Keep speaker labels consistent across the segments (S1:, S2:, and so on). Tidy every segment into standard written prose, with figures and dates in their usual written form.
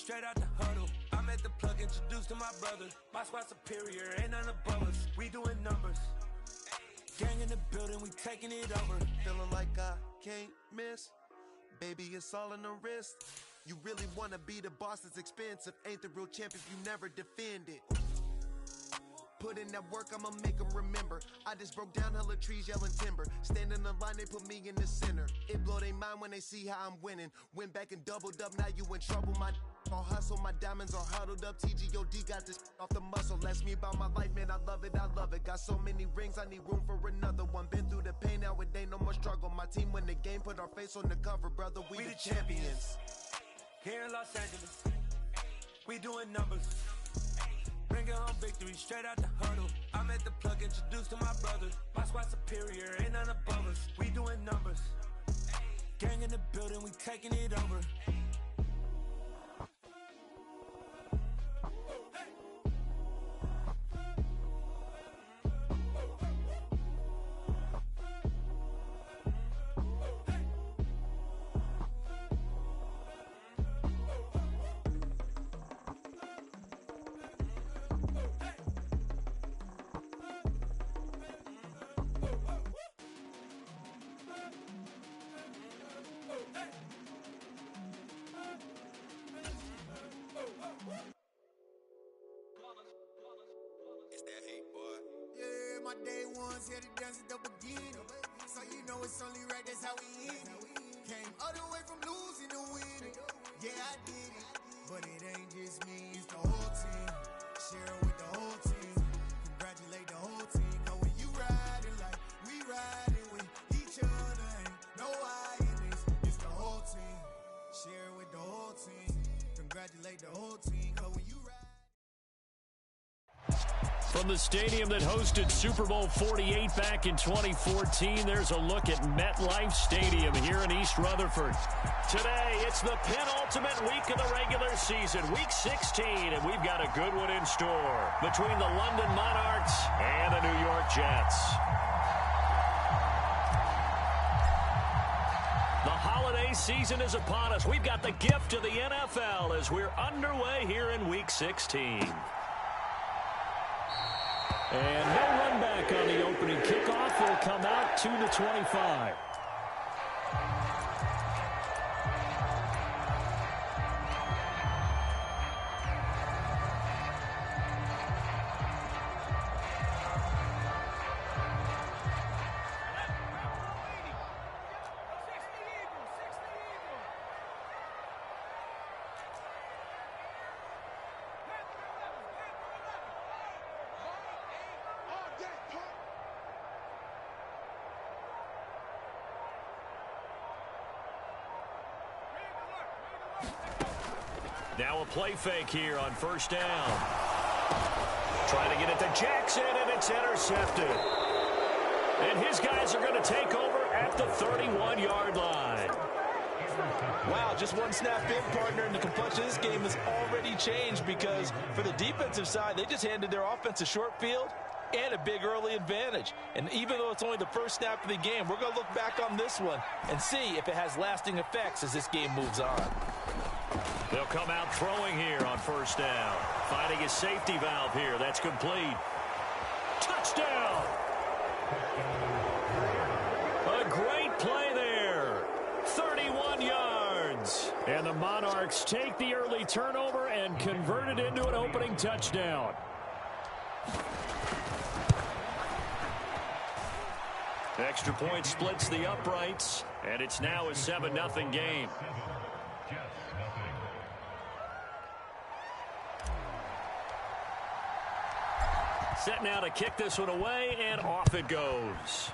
S1: straight out the huddle. I'm at the plug, introduced to my brother. My squad superior, ain't none above us. We doing numbers. Gang in the building, we taking it over.
S2: Feeling like I can't miss. Baby, it's all in the wrist. You really wanna be the boss, it's expensive. Ain't the real champ if you never defend it. Put in that work, I'ma make them remember. I just broke down hella trees, yelling timber. Stand in the line, they put me in the center. It blow their mind when they see how I'm winning. Went back and doubled up, now you in trouble. My all hustle, my diamonds are huddled up. TGOD got this off the muscle. That's me about my life, man, I love it, I love it. Got so many rings, I need room for another one. Been through the pain, now it ain't no more struggle. My team win the game, put our face on the cover, brother, we the champions.
S1: Here in Los Angeles, we doing numbers. Bringing home victory straight out the huddle. I'm at the plug, introduced to my brother. My squad superior, ain't none above us. We doing numbers. Gang in the building, we taking it over.
S2: It's that hate, boy.
S3: Yeah, my day ones here to dance at the beginning. So you know it's only right, that's how we end it. Came all the way from losing to winning. Yeah, I did it. But it ain't just me, it's the whole team. Share it with the whole team. Congratulate the whole team. Cause when you riding like we riding with each other, ain't no I in this. It's the whole team. Share it with the whole team. Congratulate the whole team. Cause when you ride.
S4: From the stadium that hosted Super Bowl 48 back in 2014, there's a look at MetLife Stadium here in East Rutherford. Today, it's the penultimate week of the regular season, Week 16, and we've got a good one in store between the London Monarchs and the New York Jets. The holiday season is upon us. We've got the gift of the NFL as we're underway here in Week 16. And no run back on the opening kickoff. Will come out to the 25. Now a play fake here on first down. Trying to get it to Jackson, and it's intercepted. And his guys are going to take over at the 31-yard line.
S5: Wow, just one snap in, partner, and the complexion of this game has already changed because for the defensive side, they just handed their offense a short field and a big early advantage. And even though it's only the first snap of the game, we're going to look back on this one and see if it has lasting effects as this game moves on.
S4: They'll come out throwing here on first down. Finding a safety valve here. That's complete. Touchdown! A great play there. 31 yards. And the Monarchs take the early turnover and convert it into an opening touchdown. Extra point splits the uprights, and it's now a 7-0 game. Set now to kick this one away, and off it goes.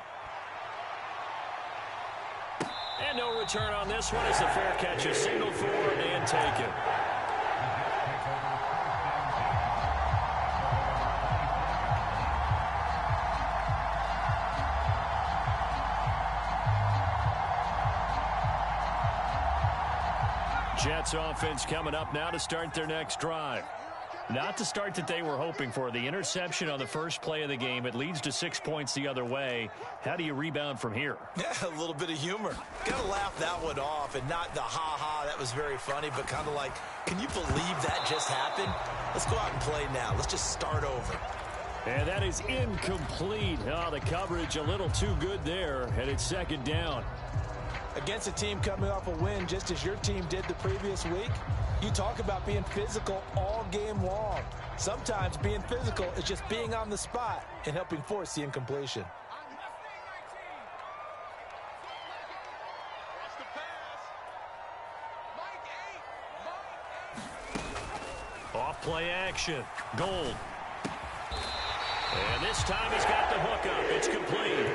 S4: And no return on this one as the fair catch is signaled for and taken. Jets offense coming up now to start their next drive. Not the start that they were hoping for. The interception on the first play of the game. It leads to 6 points the other way. How do you rebound from here?
S5: Yeah, a little bit of humor. Got to laugh that one off, and not the ha-ha, that was very funny, but kind of like, can you believe that just happened? Let's go out and play now. Let's just start over.
S4: And that is incomplete. Oh, the coverage a little too good there, and it's second down.
S5: Against a team coming off a win just as your team did the previous week, you talk about being physical all game long. Sometimes being physical is just being on the spot and helping force the incompletion.
S4: Off play action. Gold. And this time he's got the hook up. It's complete.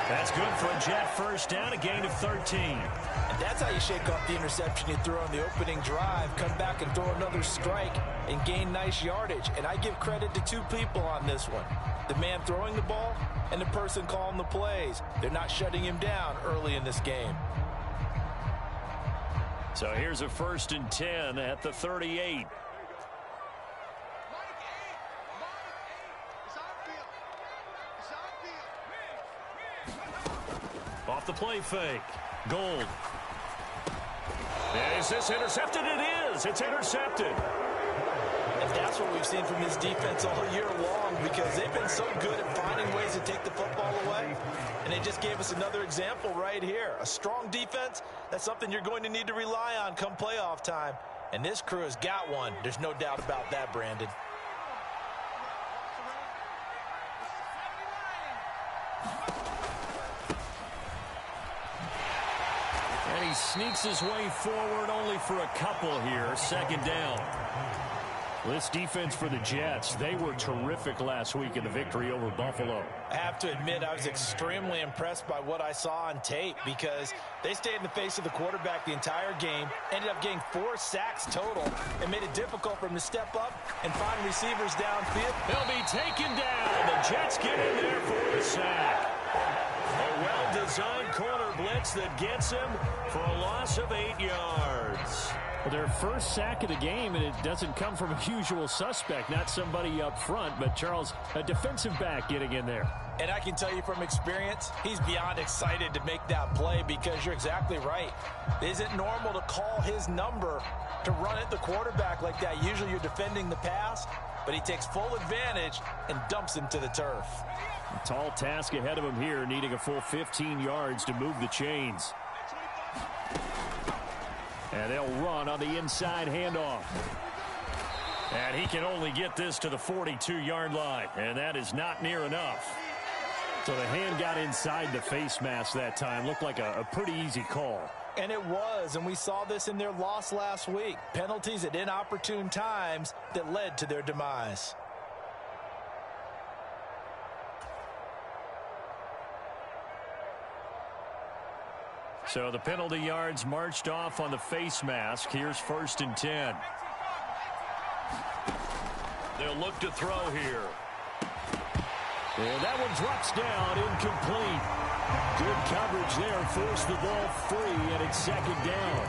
S4: That's good for a Jet first down, a gain of 13.
S5: And that's how you shake off the interception you threw on the opening drive, come back and throw another strike and gain nice yardage. And I give credit to two people on this one. The man throwing the ball and the person calling the plays. They're not shutting him down early in this game.
S4: So here's a 1st and 10 at the 38. Off the play fake. Gold. Is this intercepted? It is. It's intercepted.
S5: And that's what we've seen from this defense all year long, because they've been so good at finding ways to take the football away. And they just gave us another example right here. A strong defense, that's something you're going to need to rely on come playoff time. And this crew has got one. There's no doubt about that, Brandon.
S4: And he sneaks his way forward only for a couple here. Second down. This defense for the Jets, they were terrific last week in the victory over Buffalo.
S5: I have to admit, I was extremely impressed by what I saw on tape, because they stayed in the face of the quarterback the entire game, ended up getting 4 sacks total, and made it difficult for him to step up and find receivers downfield.
S4: He'll be taken down. The Jets get in there for the sack. A well-designed corner blitz that gets him for a loss of 8 yards. Their first sack of the game, and it doesn't come from a usual suspect, not somebody up front, but Charles, a defensive back getting in there.
S5: And I can tell you from experience, he's beyond excited to make that play, because you're exactly right. It isn't normal to call his number to run at the quarterback like that. Usually you're defending the pass, but he takes full advantage and dumps him to the turf.
S4: A tall task ahead of him here, needing a full 15 yards to move the chains. And they'll run on the inside handoff. And he can only get this to the 42-yard line, and that is not near enough. So the hand got inside the face mask that time. Looked like a pretty easy call.
S5: And it was, and we saw this in their loss last week. Penalties at inopportune times that led to their demise.
S4: So the penalty yards marched off on the face mask. Here's 1st and 10. They'll look to throw here. And that one drops down, incomplete. Good coverage there, forced the ball free, and it's second down.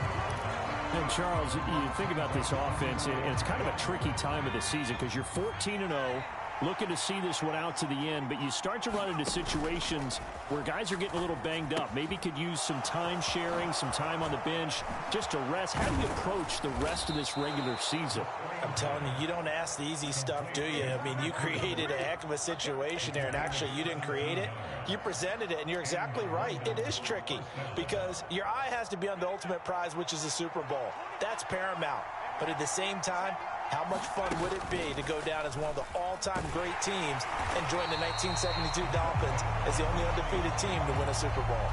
S4: And Charles, you think about this offense, and it's kind of a tricky time of the season, because you're 14-0. Looking to see this one out to the end, but you start to run into situations where guys are getting a little banged up. Maybe could use some time sharing, some time on the bench, just to rest. How do you approach the rest of this regular season?
S5: I'm telling you, you don't ask the easy stuff, do you? I mean, you created a heck of a situation there, and actually you didn't create it. You presented it, and you're exactly right. It is tricky, because your eye has to be on the ultimate prize, which is the Super Bowl. That's paramount. But at the same time, how much fun would it be to go down as one of the all-time great teams and join the 1972 Dolphins as the only undefeated team to win a Super Bowl?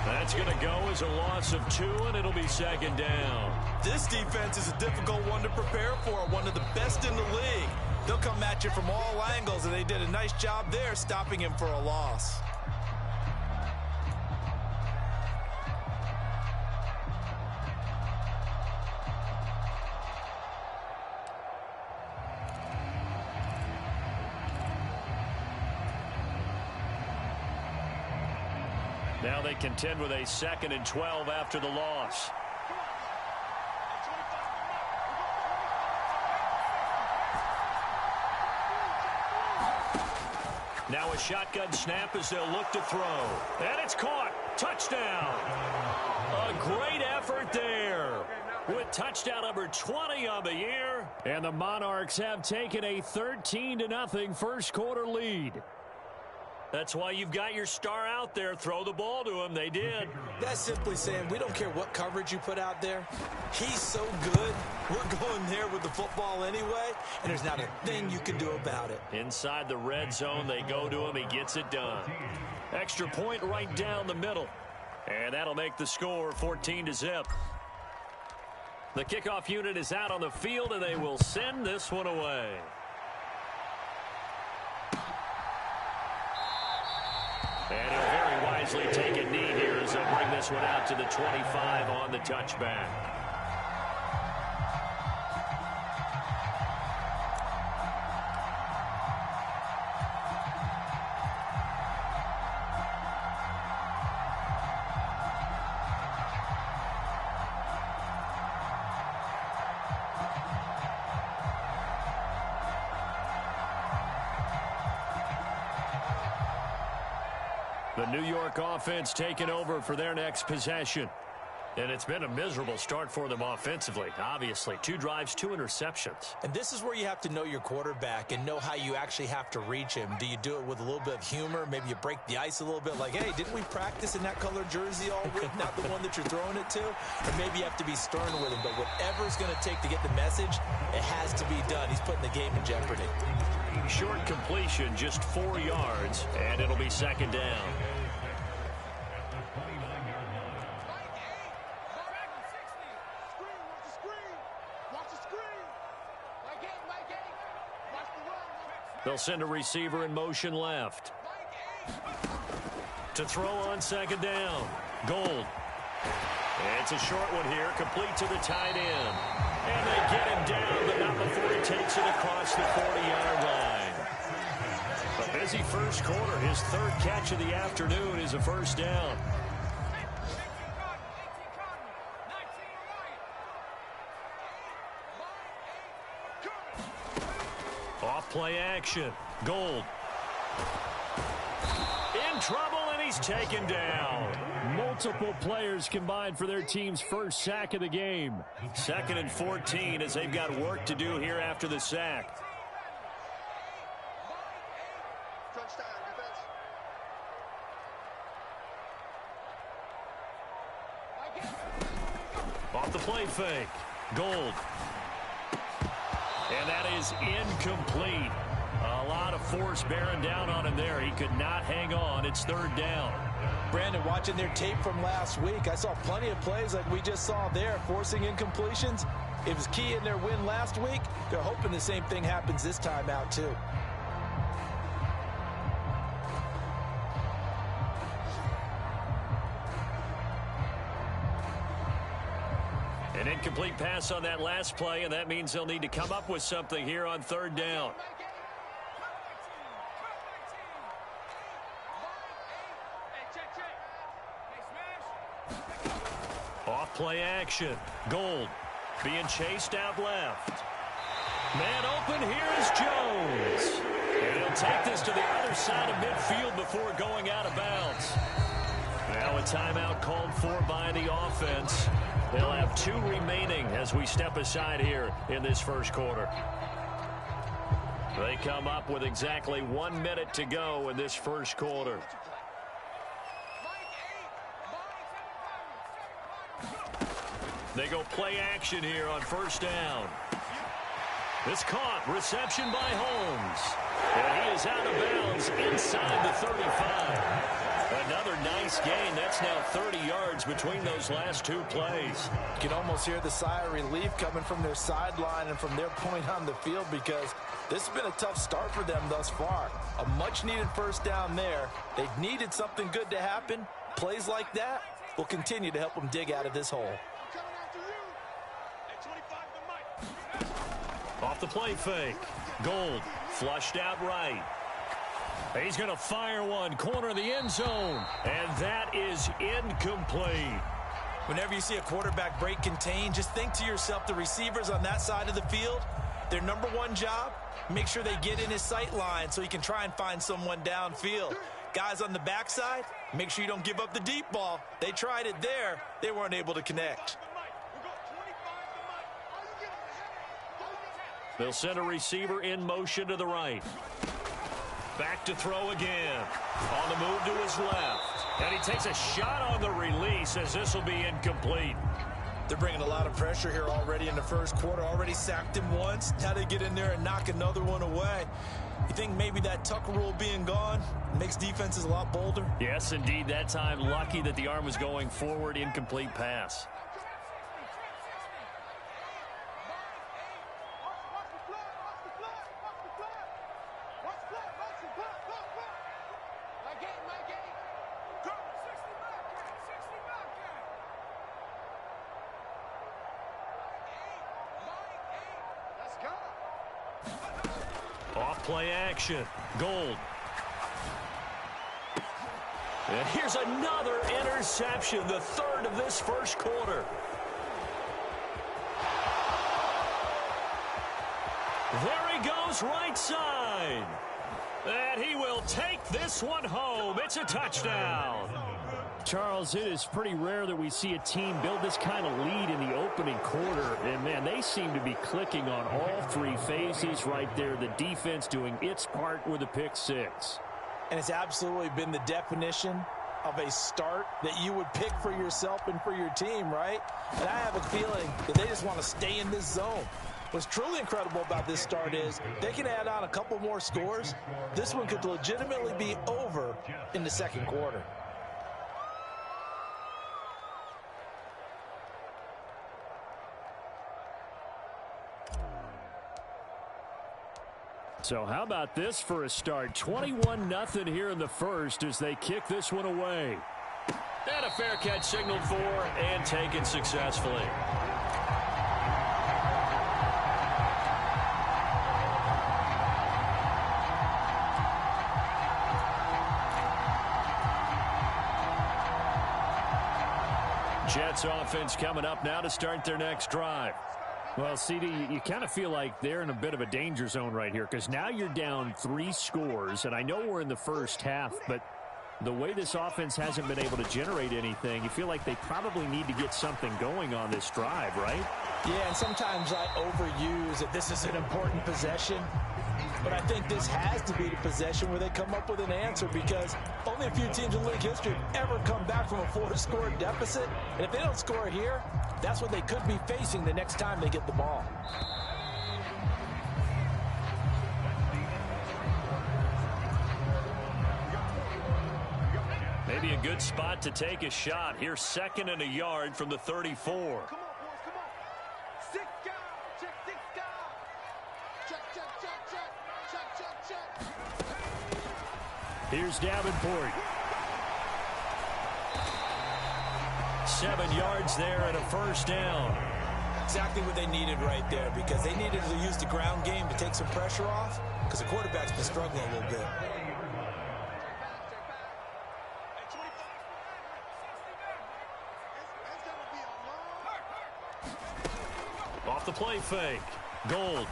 S4: That's going to go as a loss of 2, and it'll be second down.
S5: This defense is a difficult one to prepare for, one of the best in the league. They'll come at you from all angles, and they did a nice job there stopping him for a loss.
S4: Now they contend with a 2nd and 12 after the loss. Now a shotgun snap as they'll look to throw. And it's caught. Touchdown. A great effort there. With touchdown number 20 on the year. And the Monarchs have taken a 13-0 first quarter lead. That's why you've got your star out there. Throw the ball to him. They did.
S5: That's simply saying we don't care what coverage you put out there. He's so good. We're going there with the football anyway, and there's not a thing you can do about it.
S4: Inside the red zone, they go to him. He gets it done. Extra point right down the middle. And that'll make the score 14-0. The kickoff unit is out on the field, and they will send this one away. And he'll very wisely take a knee here as they'll bring this one out to the 25 on the touchback. The New York offense taking over for their next possession. And it's been a miserable start for them offensively. Obviously, 2 drives, 2 interceptions.
S5: And this is where you have to know your quarterback and know how you actually have to reach him. Do you do it with a little bit of humor? Maybe you break the ice a little bit like, hey, didn't we practice in that color jersey all week, not the one that you're throwing it to? Or maybe you have to be stern with him. But whatever it's going to take to get the message, it has to be done. He's putting the game in jeopardy.
S4: Short completion, just 4 yards, and it'll be second down. They'll send a receiver in motion left. To throw on second down. Gold. It's a short one here, complete to the tight end. And they get him down, but not before he takes it across the 40-yard line. A busy first quarter. His 3rd catch of the afternoon is a first down. Off play action. Gold. In trouble, and he's taken down. Multiple players combined for their team's first sack of the game. 2nd and 14 as they've got work to do here after the sack. Off the play fake. Gold. And that is incomplete. A lot of force bearing down on him there. He could not hang on. It's 3rd down.
S5: Brandon, watching their tape from last week, I saw plenty of plays like we just saw there, forcing incompletions. It was key in their win last week. They're hoping the same thing happens this time out, too.
S4: An incomplete pass on that last play, and that means they'll need to come up with something here on 3rd down. Off play action. Gold being chased out left. Man open, here's Jones. And he'll take this to the other side of midfield before going out of bounds. Now a timeout called for by the offense. They'll have 2 remaining as we step aside here in this first quarter. They come up with exactly 1 minute to go in this first quarter. They go play action here on first down. It's caught. Reception by Holmes. And he is out of bounds inside the 35. Another nice gain. That's now 30 yards between those last 2 plays.
S5: You can almost hear the sigh of relief coming from their sideline and from their point on the field because this has been a tough start for them thus far. A much-needed first down there. They've needed something good to happen. Plays like that will continue to help them dig out of this hole.
S4: Off the play fake. Gold flushed out right. He's going to fire one, corner of the end zone, and that is incomplete.
S5: Whenever you see a quarterback break contain, just think to yourself, the receivers on that side of the field, Their number one job, make sure they get in his sight line so he can try and find someone downfield. Guys on the backside, make sure you don't give up the deep ball. They tried it there. They weren't able to connect.
S4: They'll send a receiver in motion to the right. Back to throw again. On the move to his left. And he takes a shot on the release as this will be incomplete.
S5: They're bringing a lot of pressure here already in the first quarter. Already sacked him once. Now they get in there and knock another one away. You think maybe that Tucker rule being gone makes defenses a lot bolder?
S4: Yes, indeed. That time, lucky that the arm was going forward. Incomplete pass. Off-play action. Gold. And here's another interception, the third of this first quarter. There he goes, right side. And he will take this one home. It's a touchdown. Charles, it is pretty rare that we see a team build this kind of lead in the opening quarter. And, man, they seem to be clicking on all three phases right there. The defense doing its part with a pick six.
S5: And it's absolutely been the definition of a start that you would pick for yourself and for your team, right? And I have a feeling that they just want to stay in this zone. What's truly incredible about this start is they can add on a couple more scores. This one could legitimately be over in the second quarter.
S4: So how about this for a start? 21-0 here in the first as they kick this one away. And a fair catch signaled for and taken successfully. Jets offense coming up now to start their next drive. Well, CD, you kind of feel like they're in a bit of a danger zone right here because now you're down 3 scores, and I know we're in the first half, but the way this offense hasn't been able to generate anything, you feel like they probably need to get something going on this drive, right?
S5: Yeah, and sometimes I overuse that this is an important possession, but I think this has to be the possession where they come up with an answer because only a few teams in league history have ever come back from a 4-score deficit, and if they don't score here, that's what they could be facing the next time they get the ball.
S4: Maybe a good spot to take a shot. Here's 2nd and a yard from the 34.
S3: Come on, boys, come on. 6 down. Check 6 down. Check.
S4: Here's Davenport. 7 yards there and a first down.
S5: Exactly what they needed right there because they needed to use the ground game to take some pressure off because the quarterback's been struggling a little bit.
S4: Off the play fake. Gold.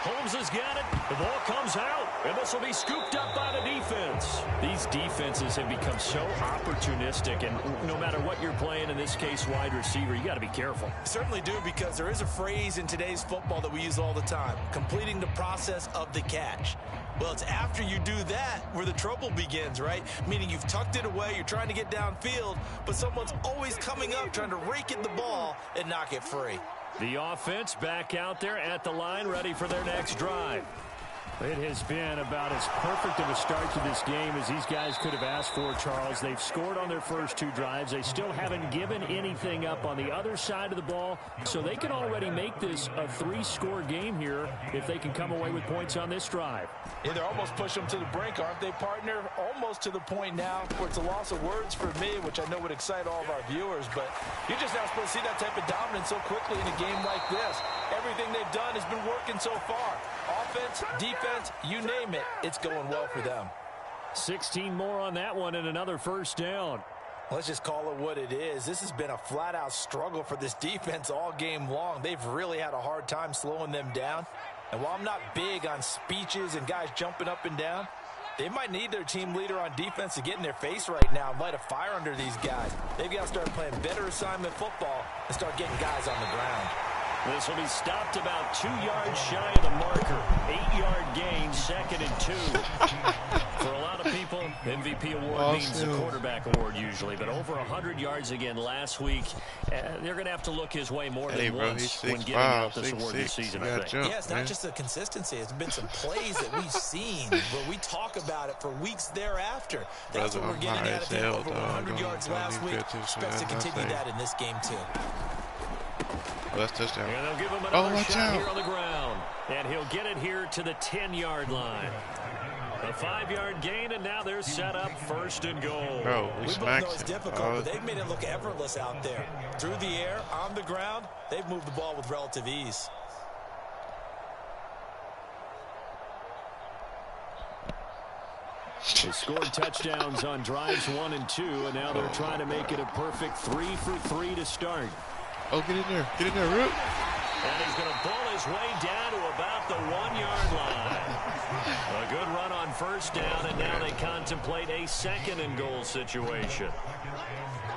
S4: Holmes has got it. The ball comes out, and this will be scooped up by the defense. These defenses have become so opportunistic, and no matter what you're playing, in this case, wide receiver, you got to be careful.
S5: Certainly do, because there is a phrase in today's football that we use all the time, completing the process of the catch. Well, it's after you do that where the trouble begins, right? Meaning you've tucked it away, you're trying to get downfield, but someone's always coming up trying to rake at the ball and knock it free.
S4: The offense back out there at the line, ready for their next drive. It has been about as perfect of a start to this game as these guys could have asked for, Charles. They've scored on their first 2 drives. They still haven't given anything up on the other side of the ball, so they can already make this a 3-score game here if they can come away with points on this drive.
S5: Yeah, they're almost pushing them to the brink, aren't they, partner? Almost to the point now where it's a loss of words for me, which I know would excite all of our viewers, but you're just not supposed to see that type of dominance so quickly in a game like this. Everything they've done has been working so far. Offense, defense, you name it, it's going well for them.
S4: 16 more on that one and another first down.
S5: Let's just call it what it is. This has been a flat-out struggle for this defense all game long. They've really had a hard time slowing them down. And while I'm not big on speeches and guys jumping up and down, they might need their team leader on defense to get in their face right now and light a fire under these guys. They've got to start playing better assignment football and start getting guys on the ground.
S4: This will be stopped about 2 yards shy of the marker. 8-yard gain, 2nd and 2. For a lot of people, MVP award means a quarterback award usually, but over 100 yards again last week. They're going to have to look his way more than once when giving out this award this season, I think.
S5: Yeah, it's not just the consistency. It's been some plays that we've seen where we talk about it for weeks thereafter. That's what we're getting at him. Over 100 yards last week. Expects to continue that in this game, too.
S6: Oh, that's touchdown.
S4: And they'll give him another shot here on the ground. And he'll get it here to the 10-yard line. A 5-yard gain, and now they're set up 1st and goal.
S6: Bro,
S5: we both know it's difficult, but they've made it look effortless out there. Through the air, on the ground, they've moved the ball with relative ease.
S4: They scored touchdowns on drives 1 and 2, and now they're trying to make it a perfect 3 for 3 to start.
S6: Oh, get in there. Get in there, Root.
S4: And he's going to pull his way down to about the 1-yard line. A good run on 1st down, and now they contemplate a 2nd and goal situation.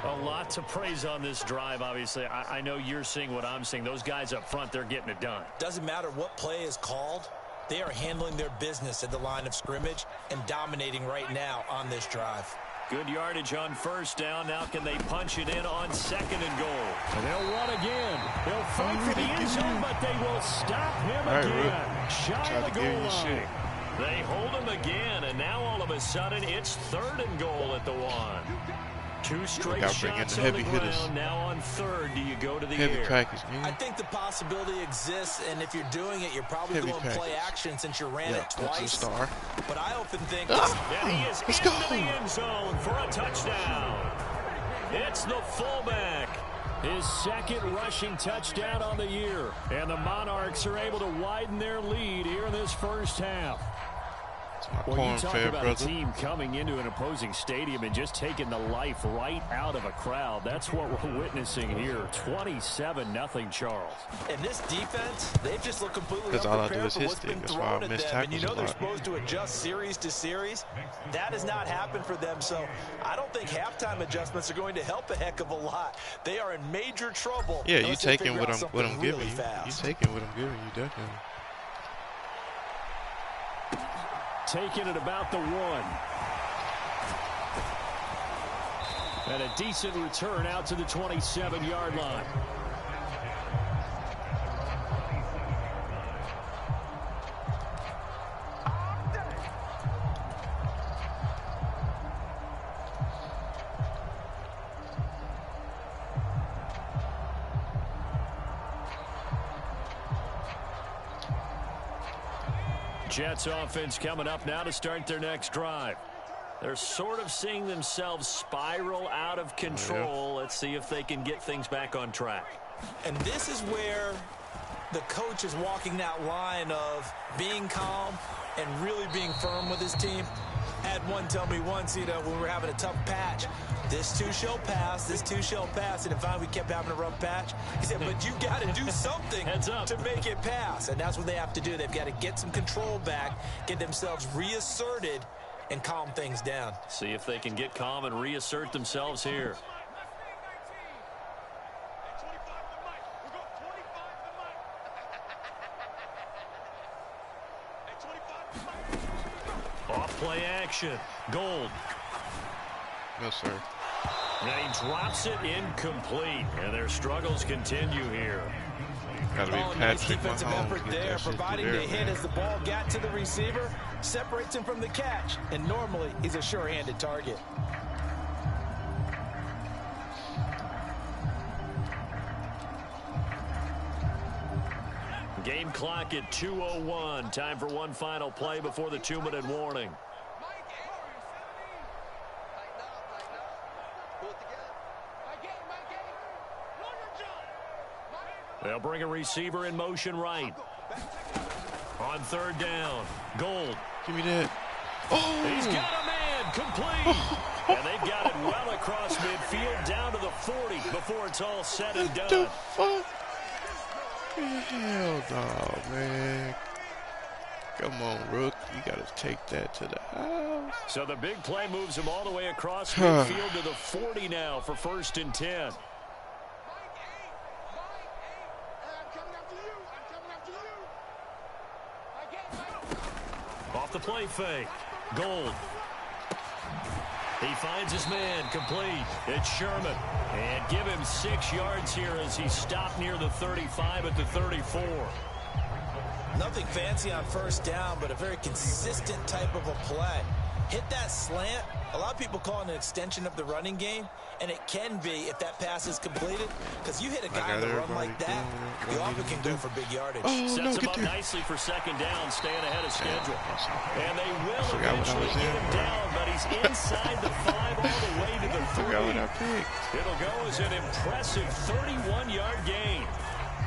S4: A lot to praise on this drive, obviously. I know you're seeing what I'm seeing. Those guys up front, they're getting it done.
S5: Doesn't matter what play is called. They are handling their business at the line of scrimmage and dominating right now on this drive.
S4: Good yardage on 1st down. Now can they punch it in on 2nd and goal? And they'll run again. They'll fight for the end zone, but they will stop him again. Shy of the goal line. They hold him again, and now all of a sudden it's 3rd and goal at the 1. 2 straight shots on the ground. Now on 3rd, do you go to the air?
S5: I think the possibility exists, and if you're doing it, you're probably going to play action since you ran it twice. But I often think
S4: that he is into the end zone for a touchdown. It's the fullback. His 2nd rushing touchdown on the year. And the Monarchs are able to widen their lead here in this 1st half. Well, you talk about a team coming into an opposing stadium and just taking the life right out of a crowd. That's what we're witnessing here. 27-0 Charles.
S5: And this defense, they've just looked completely unprepared for what's been thrown at them. And you know they're supposed to adjust series to series. That has not happened for them. So I don't think halftime adjustments are going to help a heck of a lot. They are in major trouble.
S6: Yeah, you taking what I'm giving you. You taking what I'm giving you, definitely.
S4: Taking it about the 1. And a decent return out to the 27-yard line. Jets offense coming up now to start their next drive. They're sort of seeing themselves spiral out of control. Let's see if they can get things back on track.
S5: And this is where the coach is walking that line of being calm and really being firm with his team. I had one tell me once, when we were having a tough patch, this too shall pass, this too shall pass. And finally we kept having a rough patch. He said, but you got to do something to make it pass. And that's what they have to do. They've got to get some control back, get themselves reasserted, and calm things down.
S4: See if they can get calm and reassert themselves here. Off play action. Gold.
S6: No, sir.
S4: And he drops it incomplete. And their struggles continue here.
S6: Gotta be
S5: nice defensive effort there, providing the hit as the ball got to the receiver, separates him from the catch, and normally he's a sure-handed target.
S4: Game clock at 2:01. Time for one final play before the 2-minute warning. They'll bring a receiver in motion right. On 3rd down, Gold.
S6: Give me that. Oh!
S4: He's got a man, complete. And they've got it well across midfield down to the 40 before it's all said and done.
S6: What the fuck? Hell no, man. Come on, Rook. You got to take that to the house.
S4: So the big play moves him all the way across midfield to the 40 now for 1st and 10. Off the play fake. Gold. He finds his man complete. It's Sherman. And give him 6 yards here as he stopped near the 35 at the 34.
S5: Nothing fancy on 1st down, but a very consistent type of a play. Hit that slant. A lot of people call it an extension of the running game, and it can be if that pass is completed, because you hit a guy on the run like that, you often can go for big yardage.
S4: Sets him up nicely for 2nd down, staying ahead of schedule. And they will eventually get him down, but he's inside the 5 all the way to the 3. It'll go as an impressive 31-yard gain.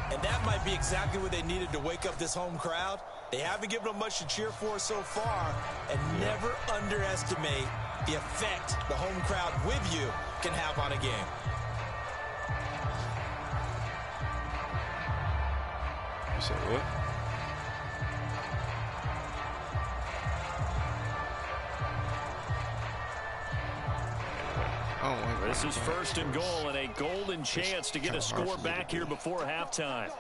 S5: And that might be exactly what they needed to wake up this home crowd. They haven't given them much to cheer for so far, and never underestimate the effect the home crowd with you can have on a game.
S6: You said what?
S4: This is 1st and goal and a golden chance to get a score back here before halftime.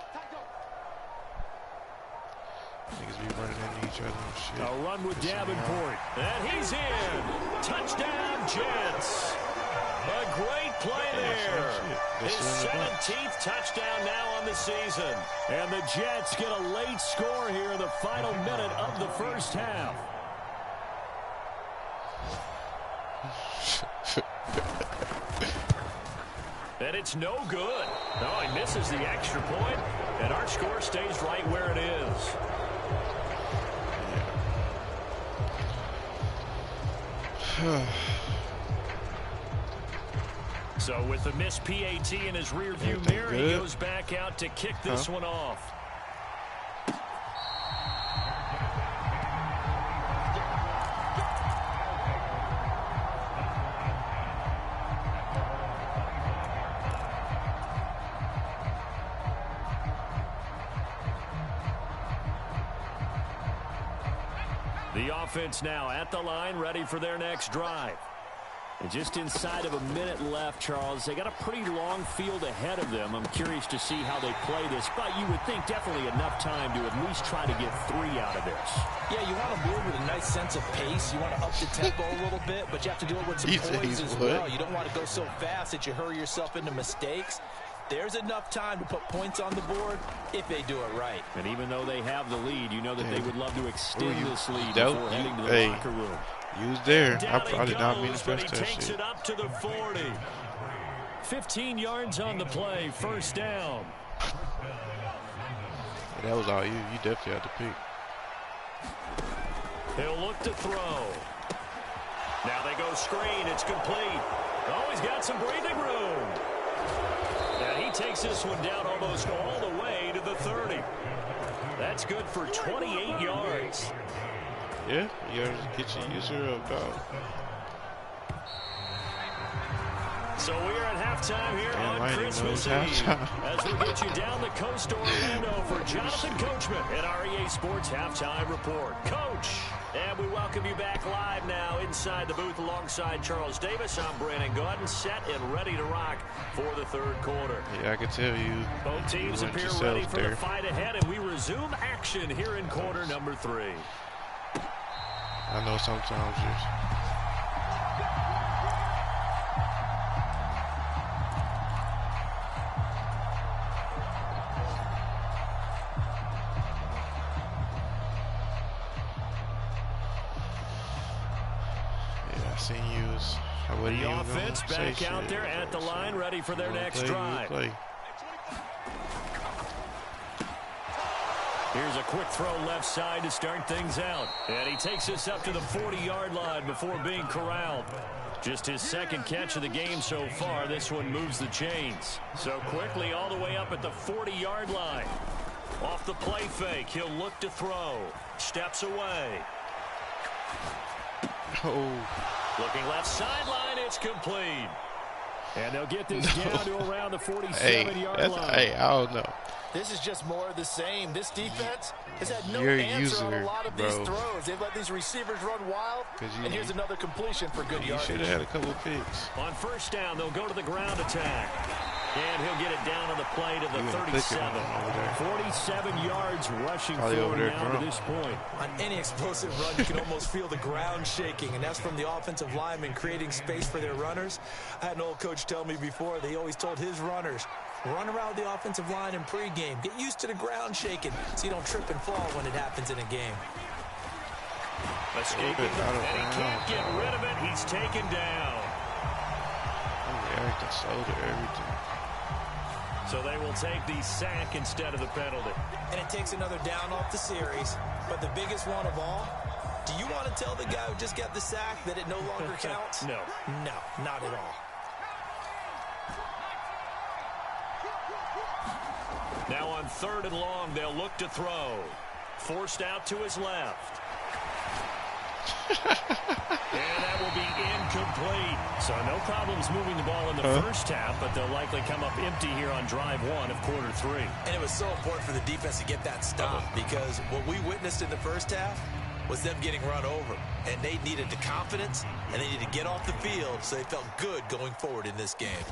S6: Niggas be running into each other and shit.
S4: A run with Davenport. And he's in. Touchdown, Jets. A great play there. His 17th touchdown now on the season. And the Jets get a late score here in the final minute of the 1st half. And it's no good. No, he misses the extra point, and our score stays right where it is. So with the missed PAT in his rearview mirror, he goes back out to kick this one off. The offense now at the line, ready for their next drive. And just inside of a minute left, Charles. They got a pretty long field ahead of them. I'm curious to see how they play this, but you would think definitely enough time to at least try to get 3 out of this.
S5: Yeah, you want to move with a nice sense of pace. You want to up the tempo a little bit, but you have to do it with some poise as well. You don't want to go so fast that you hurry yourself into mistakes. There's enough time to put points on the board if they do it right.
S4: And even though they have the lead, you know that they would love to extend this lead before heading to the locker room.
S6: You was there. I did not mean to press that shit.
S4: Takes it up to the 40. 15 yards on the play, 1st down.
S6: That was all you. You definitely had to pick.
S4: He'll look to throw. Now they go screen. It's complete. Oh, he's got some breathing room. And he takes this one down almost all the way to the 30. That's good for 28 yards.
S6: Yeah, you gotta get your user about.
S4: So we are at halftime here on Christmas Eve as we get you down the coast to Orlando for Jonathan Coachman at our EA Sports Halftime Report. Coach, and we welcome you back live now inside the booth alongside Charles Davis. I'm Brandon Gaudin, set and ready to rock for the 3rd quarter.
S6: Yeah, I can tell you.
S4: Both teams appear ready for the fight ahead, and we resume action here in quarter number 3.
S6: I know sometimes I seen you.
S4: The offense back out there at the line, ready for their next drive. Here's a quick throw left side to start things out. And he takes us up to the 40-yard line before being corralled. Just his 2nd catch of the game so far. This one moves the chains. So quickly all the way up at the 40-yard line. Off the play fake, he'll look to throw. Steps away.
S6: Oh.
S4: Looking left sideline, It's complete. And they'll get this down to around the 47-yard line.
S6: Hey, I don't know.
S5: This is just more of the same. This defense has had no
S6: You're a
S5: answer on a
S6: user,
S5: lot of
S6: bro.
S5: these throws. They've let these receivers run wild, and here's another completion for good
S6: You
S5: yardage.
S6: should have had a couple of picks.
S4: On first down, they'll go to the ground attack. And he'll get it down on the play to the
S6: You gonna
S4: 37.
S6: pick it over there.
S4: 47 yards rushing
S6: Probably over
S4: forward
S6: there,
S4: now
S6: bro.
S4: to this point.
S5: On any explosive run, you can almost feel the ground shaking, and that's from the offensive linemen creating space for their runners. I had an old coach tell me before, they always told his runners, run around the offensive line in pregame. Get used to the ground shaking so you don't trip and fall when it happens in a game.
S4: Escaping, and he can't get rid of it. He's taken down.
S6: Everything sold it, everything.
S4: So they will take the sack instead of the penalty.
S5: And it takes another down off the series. But the biggest one of all, do you want to tell the guy who just got the sack that it no longer counts?
S4: No.
S5: No, not at all.
S4: Now on 3rd and long, they'll look to throw. Forced out to his left. And that will be incomplete. So no problems moving the ball in the first half, but they'll likely come up empty here on drive 1 of quarter 3.
S5: And it was so important for the defense to get that stop because what we witnessed in the first half was them getting run over. And they needed the confidence, and they needed to get off the field so they felt good going forward in this game.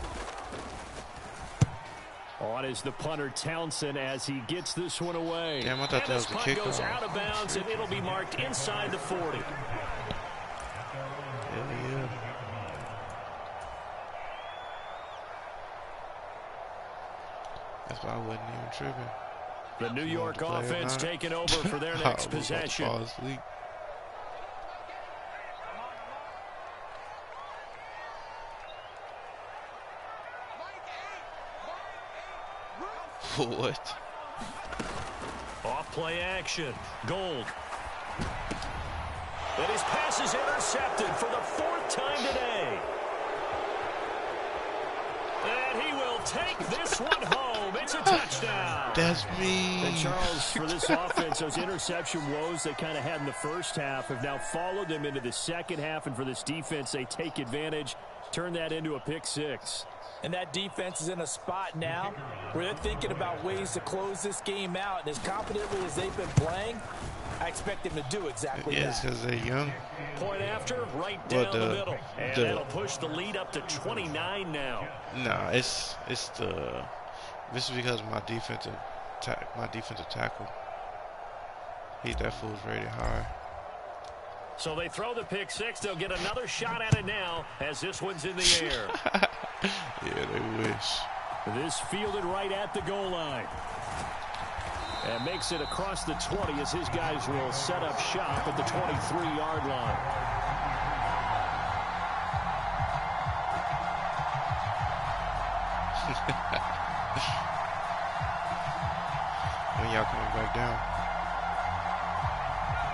S4: On is the punter Townsend as he gets this one away.
S6: Damn, I thought
S4: and
S6: that was
S4: this
S6: a
S4: punt
S6: kickoff.
S4: goes out of bounds, and it'll be marked inside the 40.
S6: Yeah. That's why I wasn't even tripping.
S4: The New York
S6: to play or
S4: offense
S6: not.
S4: taking over for their
S6: I
S4: next
S6: was about to
S4: possession.
S6: fall asleep. What?
S4: Off play action. Gold. And his pass is intercepted for the 4th time today. And he will take this one home. It's a touchdown.
S6: That's me.
S4: And Charles, for this offense, those interception woes they kind of had in the first half have now followed them into the second half. And for this defense, they take advantage, turn that into a pick 6.
S5: And that defense is in a spot now where they're thinking about ways to close this game out. And as confidently as they've been playing, I expect them to do exactly
S6: Yes,
S5: that.
S6: because they're young.
S4: Point after, right down the middle. And that'll push the lead up to 29 now.
S6: Nah, this is because of my defensive tackle. That fool's rated high.
S4: So they throw the pick 6. They'll get another shot at it now as this one's in the air.
S6: Yeah, they wish.
S4: This fielded right at the goal line. And makes it across the 20 as his guys will set up shop at the 23-yard line.
S6: When y'all coming back down?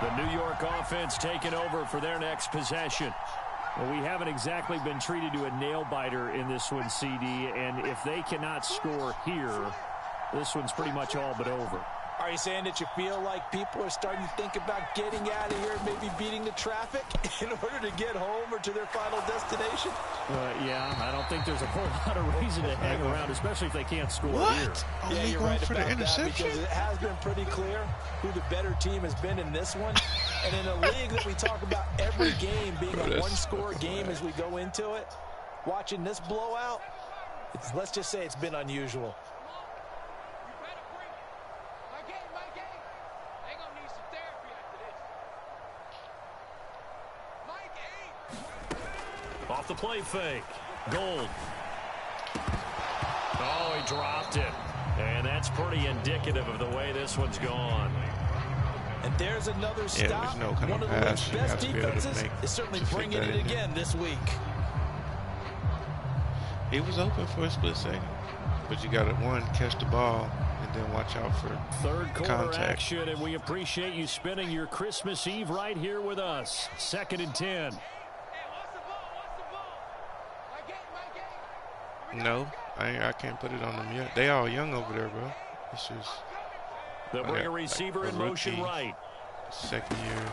S4: The New York offense taking over for their next possession. Well, we haven't exactly been treated to a nail-biter in this one, CD, and if they cannot score here, this one's pretty much all but over.
S5: Are you saying that you feel like people are starting to think about getting out of here, maybe beating the traffic in order to get home or to their final destination?
S4: Yeah, I don't think there's a whole lot of reason to hang around, especially if they can't score here.
S5: Yeah, you're right about that because it has been pretty clear who the better team has been in this one. And in a league that we talk about every game being a one-score game as we go into it, watching this blowout, let's just say it's been unusual.
S4: Off the play fake. Gold. Oh, he dropped it. And that's pretty indicative of the way this one's gone.
S5: And there's another stop.
S6: There's no kind
S5: One of the
S6: pass.
S5: league's best defenses is certainly bringing it again this week.
S6: He was open for a split second. But you got to, one, catch the ball, and then watch out for
S4: third quarter
S6: contact.
S4: action, and we appreciate you spending your Christmas Eve right here with us. 2nd and 10.
S6: No, I can't put it on them yet. They all young over there, bro. It's just
S4: They'll bring a receiver in motion right.
S6: second year.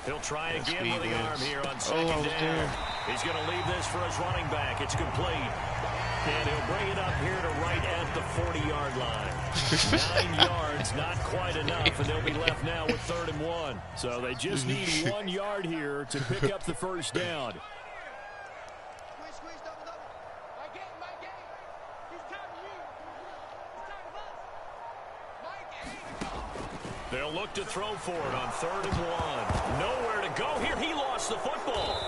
S4: He'll try again with the arm here on second down.
S6: There.
S4: He's going to leave this for his running back. It's complete. And he'll bring it up here to right at the 40-yard line. 9 yards, not quite enough, and they'll be left now with 3rd and 1. So they just need 1 yard here to pick up the first down. They'll look to throw for it on 3rd and 1. Nowhere to go here. He lost the football.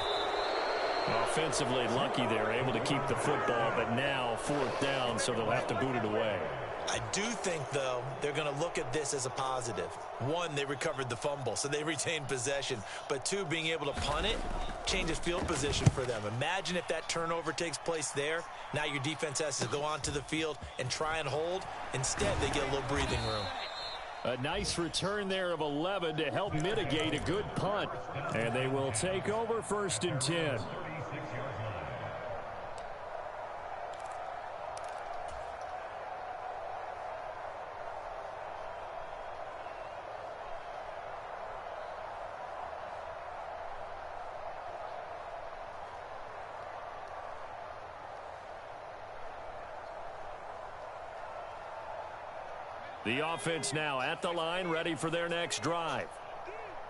S4: Offensively lucky they're able to keep the football, but now 4th down, so they'll have to boot it away.
S5: I do think, though, they're going to look at this as a positive. 1, they recovered the fumble, so they retained possession. But 2, being able to punt it changes field position for them. Imagine if that turnover takes place there. Now your defense has to go onto the field and try and hold. Instead, they get a little breathing room.
S4: A nice return there of 11 to help mitigate a good punt. And they will take over 1st and 10. The offense now at the line, ready for their next drive.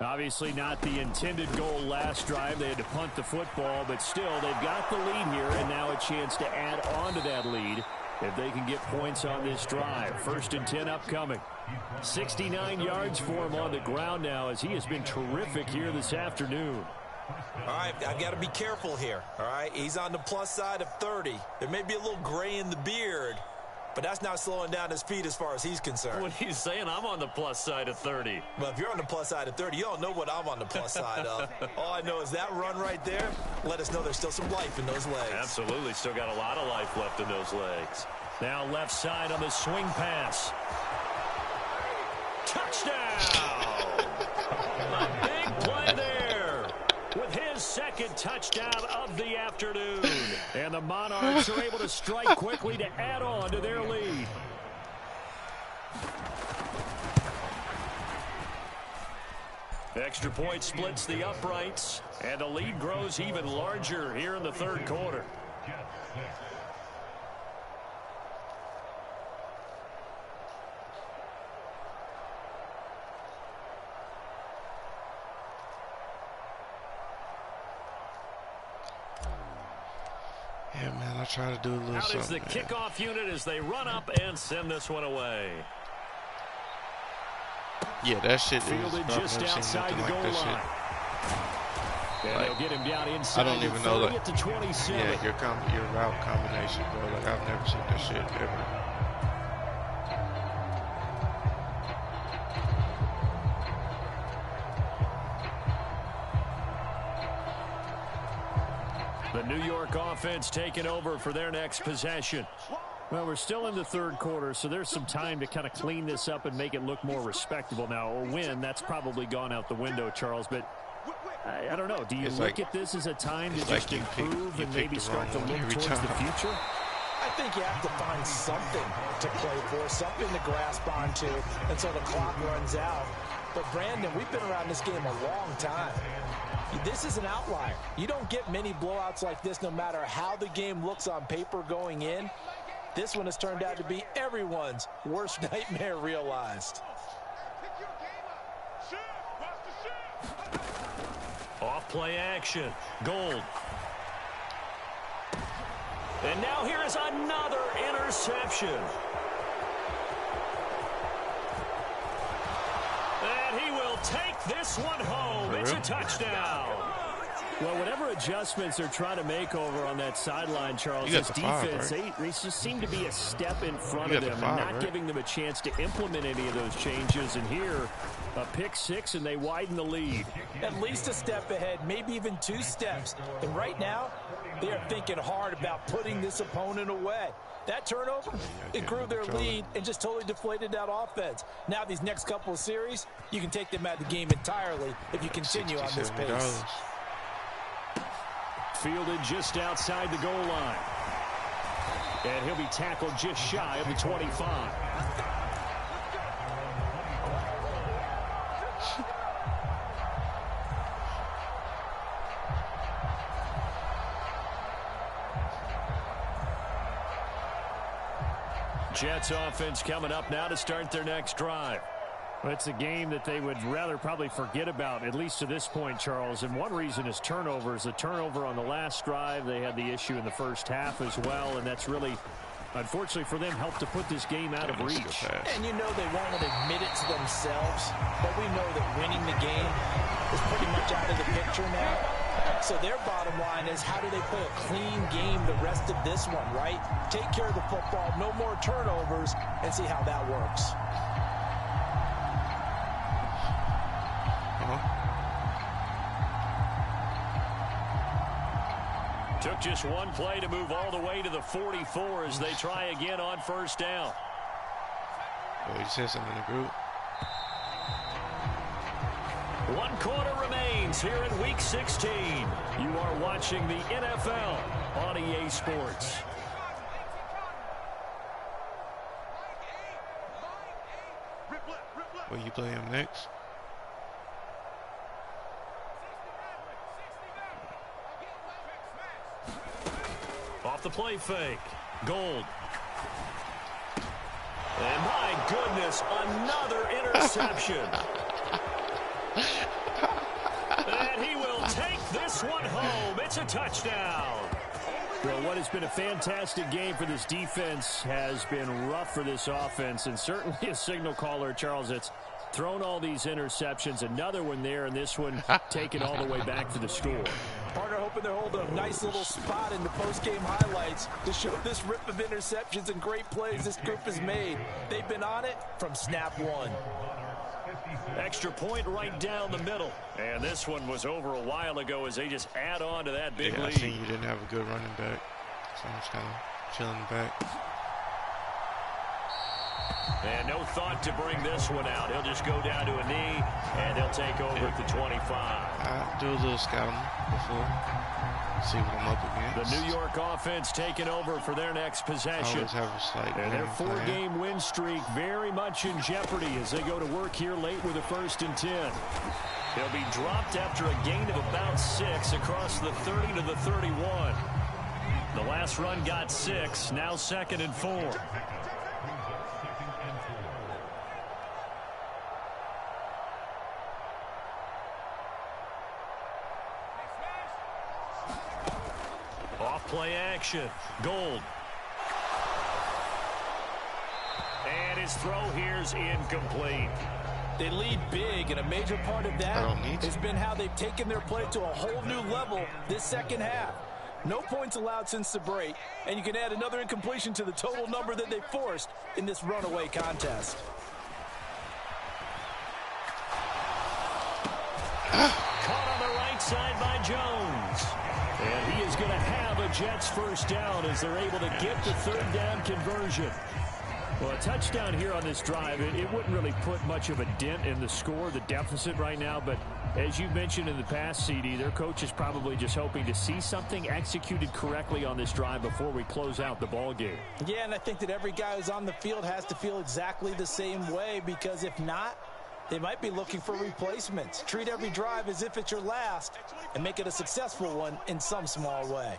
S4: Obviously not the intended goal last drive. They had to punt the football, but still they've got the lead here, and now a chance to add on to that lead if they can get points on this drive. 1st and 10 upcoming. 69 yards for him on the ground now, as he has been terrific here this afternoon.
S5: All right, I've got to be careful here, all right? He's on the plus side of 30. There may be a little gray in the beard, but that's not slowing down his feet as far as he's concerned.
S4: What he's saying, I'm on the plus side of 30.
S5: Well, if you're on the plus side of 30, you don't know what I'm on the plus side of. All I know is that run right there let us know there's still some life in those legs.
S4: Absolutely, still got a lot of life left in those legs. Now left side on the swing pass. Touchdown! A big play there with his 2nd touchdown of the afternoon. And the Monarchs are able to strike quickly to add on to their lead. Extra point splits the uprights, and the lead grows even larger here in the 3rd quarter.
S6: Yeah, man, I try to do a little something.
S4: Out is the kickoff unit as they run up and send this one away.
S6: Yeah, that shit is
S4: fielded just outside the goal line. And
S6: like,
S4: they'll get him down inside.
S6: I don't even know, like,
S4: to 27.
S6: Yeah, your route combination, bro. Like, I've never seen that shit ever.
S4: The New York offense taking over for their next possession. Well, we're still in the 3rd quarter, so there's some time to kind of clean this up and make it look more respectable. Now, a win, that's probably gone out the window, Charles, but I don't know. Do you look at this as a time to just improve and maybe start to look towards the future?
S5: I think you have to find something to play for, something to grasp onto until the clock runs out. But, Brandon, we've been around this game a long time. This is an outlier. You don't get many blowouts like this no matter how the game looks on paper going in. This one has turned out to be everyone's worst nightmare realized.
S4: Off play action. Gold. And now here is another interception. And he will take this one home. It's a touchdown. Well, whatever adjustments they're trying to make over on that sideline, Charles, this defense, they just seem to be a step in front of them and not giving them a chance to implement any of those changes. And here, a pick 6, and they widen the lead.
S5: At least a step ahead, maybe even 2 steps. And right now, they are thinking hard about putting this opponent away. That turnover, it grew their lead and just totally deflated that offense. Now these next couple of series, you can take them out of the game entirely if you continue on this pace.
S4: Fielded just outside the goal line. And he'll be tackled just shy of the 25. Jets offense coming up now to start their next drive.
S7: Well, it's a game that they would rather probably forget about, at least to this point, Charles. And one reason is turnovers. The turnover on the last drive, they had the issue in the first half as well, and that's really, unfortunately for them, helped to put this game out of reach.
S5: And you know they won't admit it to themselves, but we know that winning the game is pretty much out of the picture now. So their bottom line is, how do they play a clean game the rest of this one, right? Take care of the football, no more turnovers, and see how that works.
S4: Took just one play to move all the way to the 44 as they try again on first down.
S6: Oh, you said something in the group.
S4: 1 quarter remains here in Week 16. You are watching the NFL on EA Sports.
S6: Will you play him next?
S4: Off the play fake. Gold. And my goodness, another interception. And he will take this one home. It's a touchdown.
S7: Well, what has been a fantastic game for this defense has been rough for this offense, and certainly a signal caller, Charles, that's thrown all these interceptions. Another one there, and this one taken all the way back to the score.
S5: Partner hoping they're holding a nice little spot in the post-game highlights to show this rip of interceptions and great plays this group has made. They've been on it from snap one.
S4: Extra point right down the middle. And this one was over a while ago as they just add on to that big lead.
S6: I think you didn't have a good running back, so I'm just kind of chilling back.
S4: And no thought to bring this one out. He'll just go down to a knee, and he'll take over at the 25.
S6: I'll do a little scouting before. See what I'm up against.
S4: The New York offense taking over for their next possession.
S6: Always have a slight
S4: and their 4-game win streak very much in jeopardy as they go to work here late with a 1st and 10. They'll be dropped after a gain of about 6 across the 30 to the 31. The last run got 6, now 2nd and 4. Play action. Gold. And his throw here's incomplete.
S5: They lead big, and a major part of that has been how they've taken their play to a whole new level this second half. No points allowed since the break, and you can add another incompletion to the total number that they forced in this runaway contest.
S4: Caught on the right side by Jones. And he is going to have a Jets first down as they're able to get the 3rd down conversion. Well, a touchdown here on this drive, it wouldn't really put much of a dent in the score, the deficit right now. But as you mentioned in the past, CD, their coach is probably just hoping to see something executed correctly on this drive before we close out the ball game.
S5: Yeah, and I think that every guy who's on the field has to feel exactly the same way, because if not, they might be looking for replacements. Treat every drive as if it's your last and make it a successful one in some small way.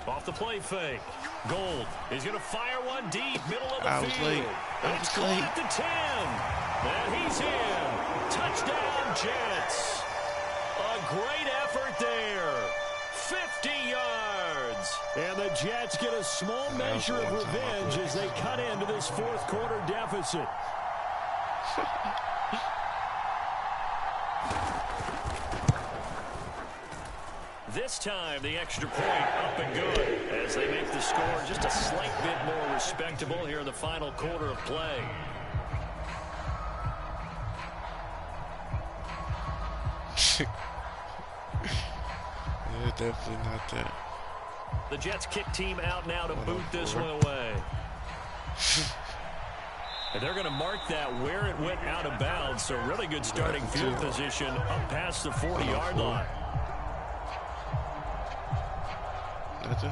S4: Off the play fake. Gold is going to fire one deep, middle of the field. It's caught at the 10. And he's in. Touchdown, Jets. A great effort there. 50 yards. And the Jets get a small measure of revenge as they cut into this 4th quarter deficit. This time, the extra point up and good as they make the score just a slight bit more respectable here in the final quarter of play.
S6: Yeah, definitely not that.
S4: The Jets kick team out now to boot this one away. And they're going to mark that where it went out of bounds. So really good starting field position up past the 40-yard line.
S6: Nothing.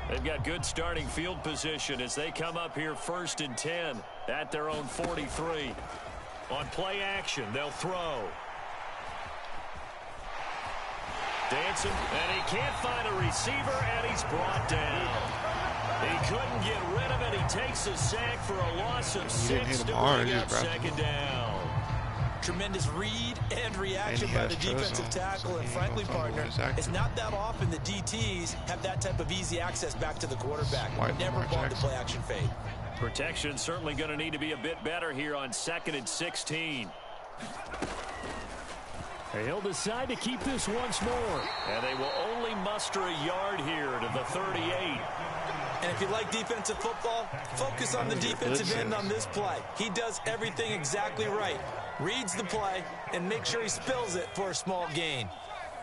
S4: They've got good starting field position as they come up here 1st and 10 at their own 43. On play action, they'll throw. Dancing, and he can't find a receiver, and he's brought down. He couldn't get rid of it. He takes a sack for a loss of 6 to bring up second down.
S5: Tremendous read and reaction by the defensive tackle, and frankly, partner, it's not that often the DTs have that type of easy access back to the quarterback. Never bought the play action fade.
S4: Protection certainly going to need to be a bit better here on 2nd and 16. He'll decide to keep this once more, and they will only muster a yard here to the 38.
S5: And if you like defensive football, focus on the defensive end on this play. He does everything exactly right. Reads the play and makes sure he spills it for a small gain.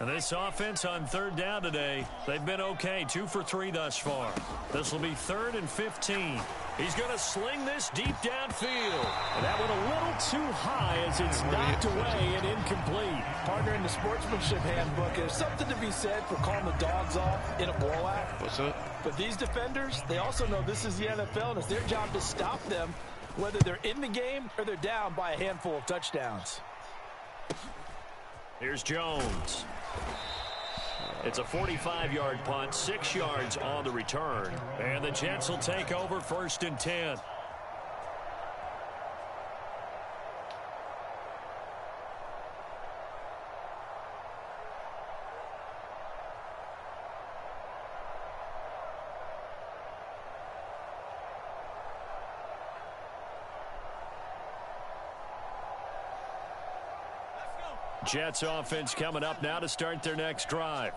S4: And this offense on 3rd down today, they've been okay, 2 for 3 thus far. This will be 3rd and 15. He's going to sling this deep downfield. And that went a little too high as it's knocked away and incomplete.
S5: Partner, in the sportsmanship handbook, there's something to be said for calling the dogs off in a blowout.
S6: What's up?
S5: But these defenders, they also know this is the NFL, and it's their job to stop them, whether they're in the game or they're down by a handful of touchdowns.
S4: Here's Jones. It's a 45-yard punt, 6 yards on the return. And the Jets will take over 1st and 10. Jets offense coming up now to start their next drive.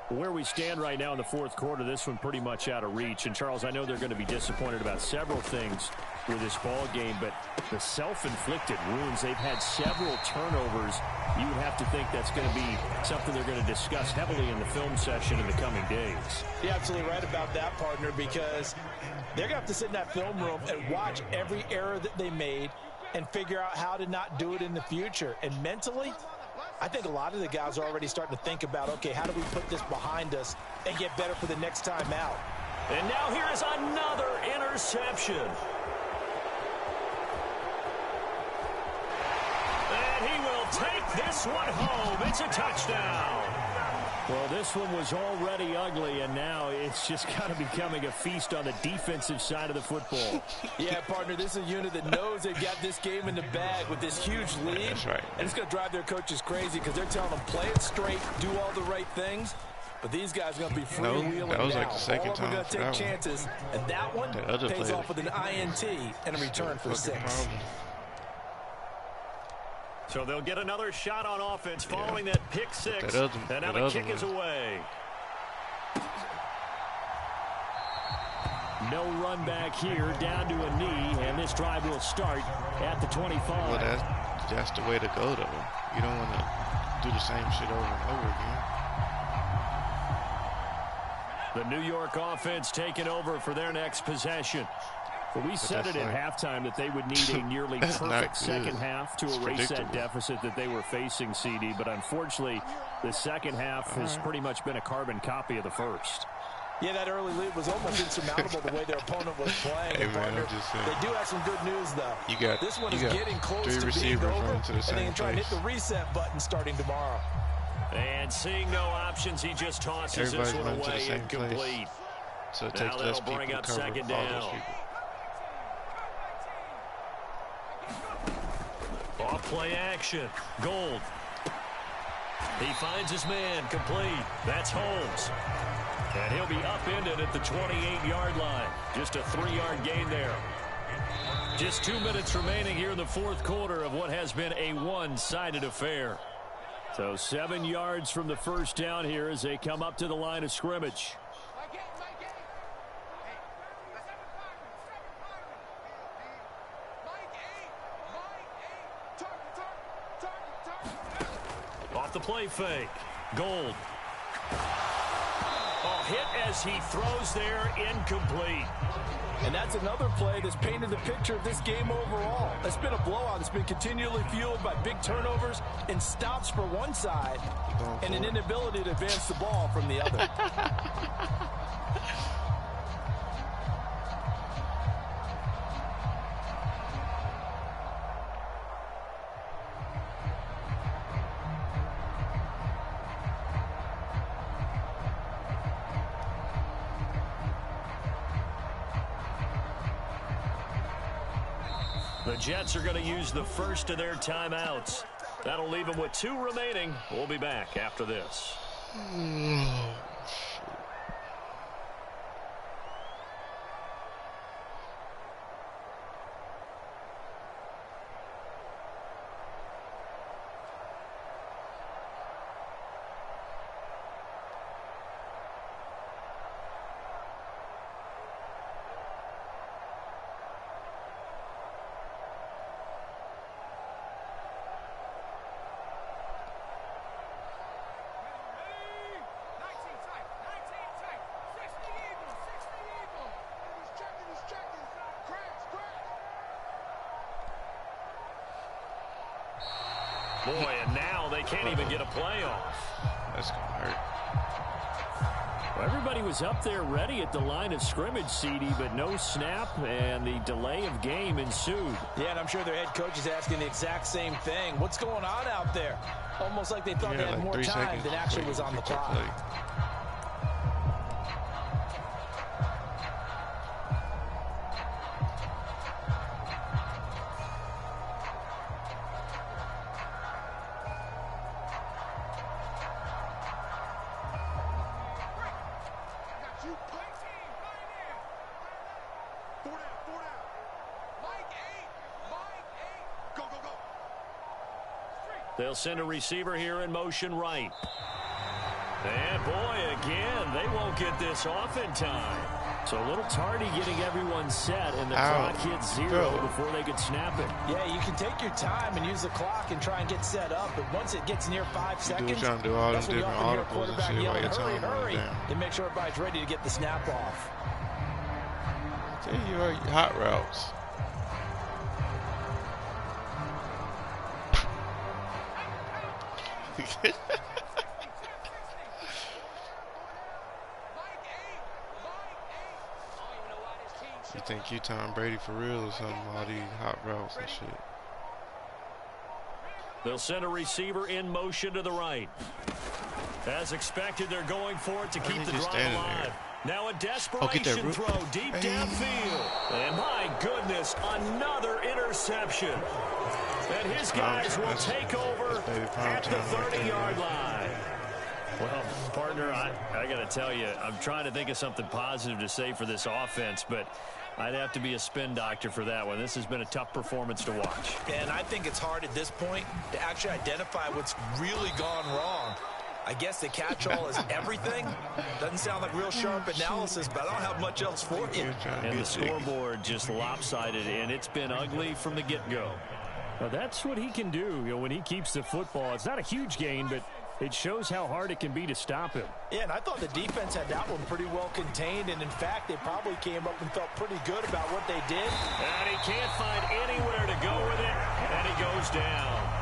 S4: Where we stand right now in the 4th quarter, this one pretty much out of reach. And, Charles, I know they're going to be disappointed about several things with this ball game, but the self-inflicted wounds, they've had several turnovers. You would have to think that's going to be something they're going to discuss heavily in the film session in the coming days.
S5: You're absolutely right about that, partner, because they're going to have to sit in that film room and watch every error that they made and figure out how to not do it in the future. And mentally, I think a lot of the guys are already starting to think about, okay, how do we put this behind us and get better for the next time out?
S4: And now here is another interception. And he will take this one home. It's a touchdown. Well, this one was already ugly, and now it's just kind of becoming a feast on the defensive side of the football.
S5: Yeah, partner, this is a unit that knows they've got this game in the bag with this huge lead.
S6: That's right.
S5: And it's going to drive their coaches crazy because they're telling them play it straight, do all the right things. But these guys are going to be freewheeling now.
S6: That was like the second time.
S5: We're going to take chances, and that one pays off with an INT and a return for 6.
S4: So they'll get another shot on offense following that pick 6. And now the kick is away. No run back here, down to a knee, and this drive will start at the 25.
S6: Well, that's the way to go, though. You don't want to do the same shit over and over again.
S4: The New York offense taking over for their next possession. But we said it at halftime that they would need a nearly perfect second half to erase that deficit that they were facing, CD. But unfortunately, the second half has pretty much been a carbon copy of the first.
S5: Yeah, that early lead was almost insurmountable the way their opponent was playing.
S6: Hey, man, I'm just saying.
S5: They do have some good news, though. This one is getting close to being over, and they can try and hit the reset button starting tomorrow.
S4: And seeing no options, he just tosses this one away incomplete.
S6: So it takes less people to cover all those people.
S4: Off play action. Gold. He finds his man complete. That's Holmes. And he'll be upended at the 28-yard line. Just a 3-yard gain there. Just 2 minutes remaining here in the 4th quarter of what has been a one-sided affair. So 7 yards from the first down here as they come up to the line of scrimmage. Off the play fake. Gold. Hit as he throws there, incomplete.
S5: And that's another play that's painted the picture of this game overall. It's been a blowout. It's been continually fueled by big turnovers and stops for one side and an inability to advance the ball from the other.
S4: The Jets are going to use the first of their timeouts. That'll leave them with 2 remaining. We'll be back after this. Boy, and now they can't even get a playoff.
S6: That's going to hurt.
S7: Well, everybody was up there ready at the line of scrimmage, CD, but no snap, and the delay of game ensued.
S5: Yeah, and I'm sure their head coach is asking the exact same thing. What's going on out there? Almost like they thought they had more time than actually was on the clock.
S4: They'll send a receiver here in motion right. And boy, again, they won't get this off in time.
S7: So a little tardy getting everyone set, and the clock hits 0 before they could snap it.
S5: Yeah, you can take your time and use the clock and try and get set up, but once it gets near 5 seconds,
S6: trying to do all
S5: that's
S6: them
S5: when you
S6: different
S5: often hear a
S6: audibles and
S5: quarterback
S6: shit
S5: yelling,
S6: while
S5: hurry,
S6: your time
S5: hurry,
S6: down.
S5: and make sure everybody's ready to get the snap off.
S6: There you are, hot routes. You think you Tom Brady for real or something, all these hot routes and shit.
S4: They'll send a receiver in motion to the right. As expected, they're going for it to keep the drive alive. Now a desperation throw deep downfield. And my goodness, another interception. And his guys will take over at the 30-yard line.
S7: Well, partner, I got to tell you, I'm trying to think of something positive to say for this offense, but I'd have to be a spin doctor for that one. This has been a tough performance to watch.
S5: And I think it's hard at this point to actually identify what's really gone wrong. I guess the catch-all is everything. Doesn't sound like real sharp analysis, but I don't have much else for you.
S7: And the scoreboard just lopsided, and it's been ugly from the get-go. Well, that's what he can do, when he keeps the football. It's not a huge gain, but it shows how hard it can be to stop him.
S5: Yeah, and I thought the defense had that one pretty well contained, and in fact, they probably came up and felt pretty good about what they did.
S4: And he can't find anywhere to go with it, and he goes down.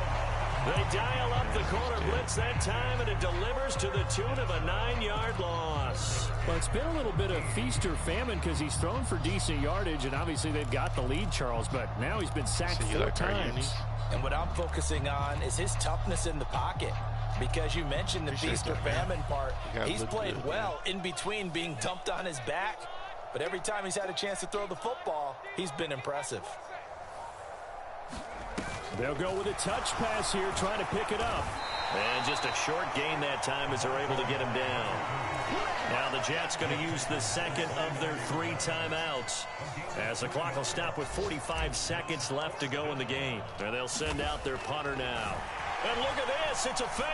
S4: They dial up the corner blitz that time, and it delivers to the tune of a 9-yard loss.
S7: Well, it's been a little bit of feast or famine because he's thrown for decent yardage, and obviously they've got the lead, Charles, but now he's been sacked 4 times.
S5: And what I'm focusing on is his toughness in the pocket. Because you mentioned the feast or famine part. He's played well in between being dumped on his back. But every time he's had a chance to throw the football, he's been impressive.
S7: They'll go with a touch pass here, trying to pick it up.
S4: And just a short gain that time as they're able to get him down. Now the Jets going to use the second of their 3 timeouts, as the clock will stop with 45 seconds left to go in the game. And they'll send out their punter now. And look at this, it's a fake.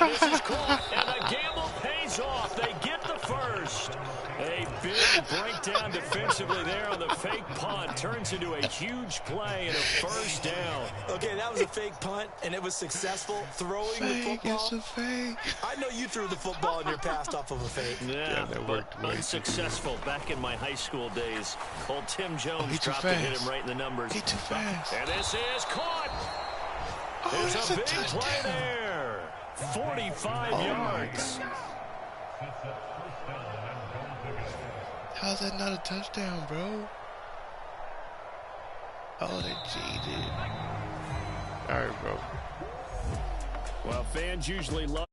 S4: And this is caught, and the gamble pays off. They get the first. A big breakdown defensively there on the fake punt. Turns into a huge play and a first down.
S5: Okay, that was a fake punt, and it was successful throwing the football.
S6: It's a fake.
S5: I know you threw the football and you're passed off of a fake.
S4: Yeah,
S6: that
S4: but
S6: worked
S4: unsuccessful back in my high school days. Old Tim Jones dropped and hit him right in the numbers.
S6: He's too fast.
S4: And this is caught.
S6: Oh,
S4: There's a big play there. 45 yards.
S6: How's that not a touchdown, bro? Oh, they cheated. All right, bro.
S7: Well, fans usually love